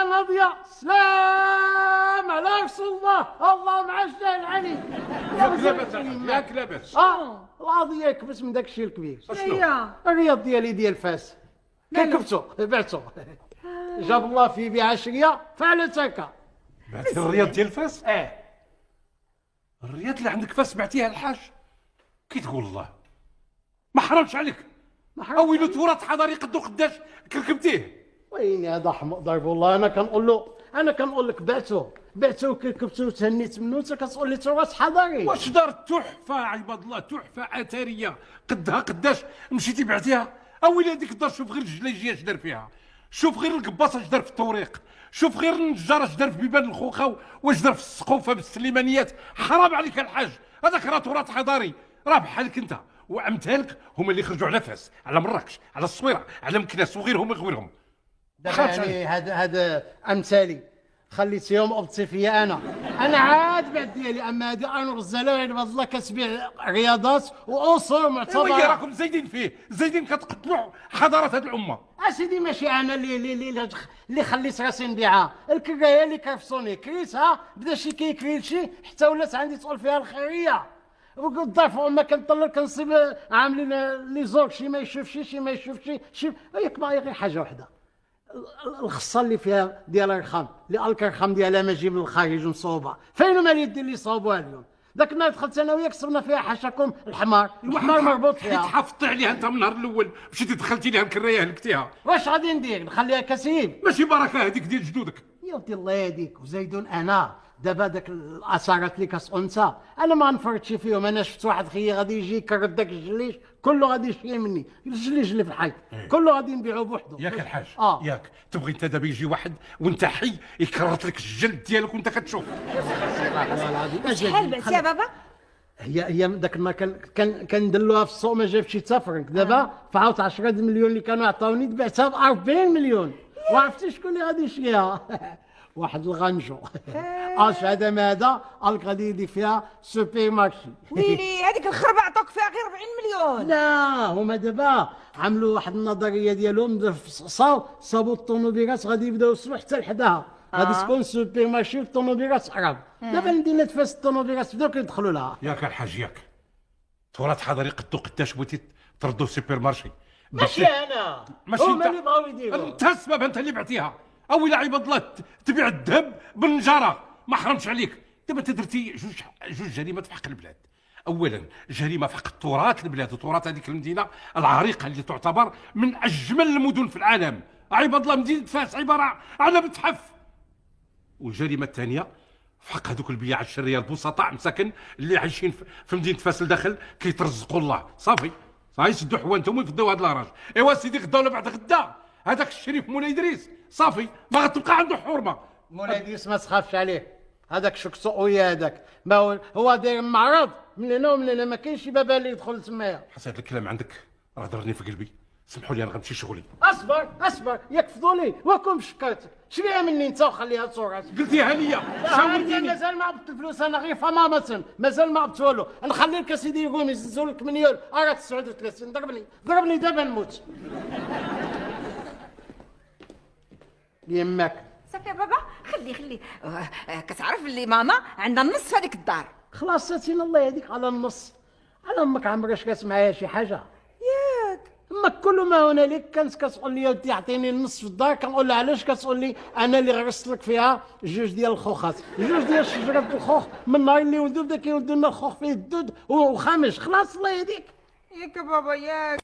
يا ناضية، سلام على رسول الله، الله مع الجلال عليك. ياك لاباس. القضية يكبس من داك الشيء الكبير. هي الرياض ديالي ديال فاس كيكبتو بعتو جاب الله في بيع شريه فعلت هكا. بعتي الرياض ديال فاس؟ اه الرياض اللي عندك فاس بعتيها الحاج؟ كي تقول الله ما حرمش عليك. اويلو تراث حضاري قدو قداش كركبتيه. وين هذا حمق ضرب الله. انا كنقول لك بعتو كركبتو وتهنيت منو، انت كتقول لي تراث حضاري. واش دار تحفه عباد الله، تحفه اثريه قدها قداش مشيتي بعتيها. اويلي هذيك الدار شوف غير الجلاجيه اش دار فيها، شوف غير القباصه اش دار في الطوريق، شوف غير النجار اش دار في بيبان الخوخه واش دار في السقوفه بالسليمانيات. حرام عليك الحاج، هذاك راه تراث حضاري، راه بحالك انت وامثالك هما اللي خرجوا على فاس، على مراكش، على الصويره، على مكناس وغيرهم. دابا يعني هذا امثالي خليتيهم ابطي فيا انا عاد بعد ديالي. اما هذه انا غزاله غير عباد الله كتبيع رياضات واصول معتبره. وي راكم زايدين فيه، زايدين كتقتلوا حضاره هذه الامه. اسيدي ماشي انا اللي خليت راسي نبيعها، الكرايه اللي كرفصوني كريتها، بدا شي كيكري شي حتى ولات عندي تقول فيها الخيريه. وقلت ضعف ما كنطلع كنصيب عاملين لي زوج، شي ما يشوفش شي ما يشوفش شي. ياك باغي غير حاجه وحده، الخصه اللي فيها ديال الرخام اللي الكرخام ديالها ماجي من الخارج مصوبه، فين هما اليد اللي صوبوها اليوم؟ ذاك النهار دخلت انا وياك صرنا فيها حاشاكم الحمار مربوط فيها. حيت حافظتي عليها انت من النهار الاول، مشيتي دخلتي لها الكرايه هلكتيها. واش غادي ندير؟ نخليها كسيب؟ ماشي بركه هذيك ديال جدودك يا ودي الله يهديك وزيدون. انا دابا داك الاثارات اللي كتقول انت انا ما نفرطش فيهم. انا شفت واحد خيي غادي يجي يكرد داك الجليش كله غادي يشري مني، الجليش اللي في الحي كله غادي نبيعوه بوحدو. ياك الحاج ياك تبغي انت دابا يجي واحد وانت حي يكرط لك الجلد ديالك وانت كتشوف. شحال بعتي يا بابا؟ هي داك النهار كندلوها في السوق ما جابش حتى فرنك. دابا فعاوت 10 مليون اللي كانوا عطاوني بعتها ب 40 مليون. وعرفتي شكون اللي غادي يشريها؟ واحد الغنجو. اش هذا ماذا قالك غادي يدير فيها سوبر مارشي. ويلي هذيك الخربه عطوك فيها غير 40 مليون. لا هما دابا عملوا واحد النظريه ديالهم في صابوا الطوموبيلات غادي يبداو يوصلوا حتى لحداها. غادي تكون سوبر مارشي الطوموبيلات عرب. دابا المدينه فاس الطوموبيلات بداو كيدخلوا لها. ياك الحاج ياك تراث حضاري قدو قداش بغيتي تردوا سوبر مارشي. ماشي انا، ماشي هما انت اللي بغاو يديروا. انت السبب، انت اللي بعتيها. اويلي عباد الله تبيع الذهب بالنجاره، ما حرمش عليك. دابا انت درتي جوج جريمات في حق البلاد. اولا جريمه في حق تراث البلاد وتراث هذيك المدينه العريقه اللي تعتبر من اجمل المدن في العالم. عباد الله مدينه فاس عباره عن متحف. والجريمه الثانيه في حق هذوك البياع الشريه البسطاء مساكن اللي عايشين في مدينه فاس الداخل كيترزقوا الله. صافي سدوا حوانتهم ويفدوا هذا الراجل. ايوا سيدي غدا ولا بعد غدا هذاك الشريف مولاي ادريس صافي ما غتبقى عنده حرمه. مولاي ادريس ما تخافش عليه، هذاك شكسوقويا هذاك ما هو داير معرض من هنا ومن هنا، ما كاينش شي باب اللي يدخل تمايا. حس هذا الكلام عندك راه ضرني في قلبي. سمحوا لي انا غنمشي شغلي. اصبر ياك فضولي وكم شكرتك. شريها مني انت وخليها تصورات. قلتيها لي شاورتيني. مازال ما عبدت الفلوس انا غير فمامة، مازال ما عبدت والو. نخلي لك اسيدي يقوم يزنزوا لك مليون. راه 39 ضربني دابا نموت. يماك صافي يا بابا خلي كتعرف اللي ماما عندها النص في هذيك الدار. خلاص ساتينا الله يهديك على النص. على امك عمرك كتسمعها شي حاجه؟ ياك امك كل ما هنالك كانت كتقول لي ودي اعطيني النص في الدار، كنقول لها علاش؟ كتقول لي انا اللي غرست لك فيها جوج ديال الخوخات، جوج ديال شجره الخوخ. من النهار اللي ولدوا بدا كيولدوا لنا الخوخ فيه الدود وخامش. خلاص الله يهديك. ياك يا بابا ياك.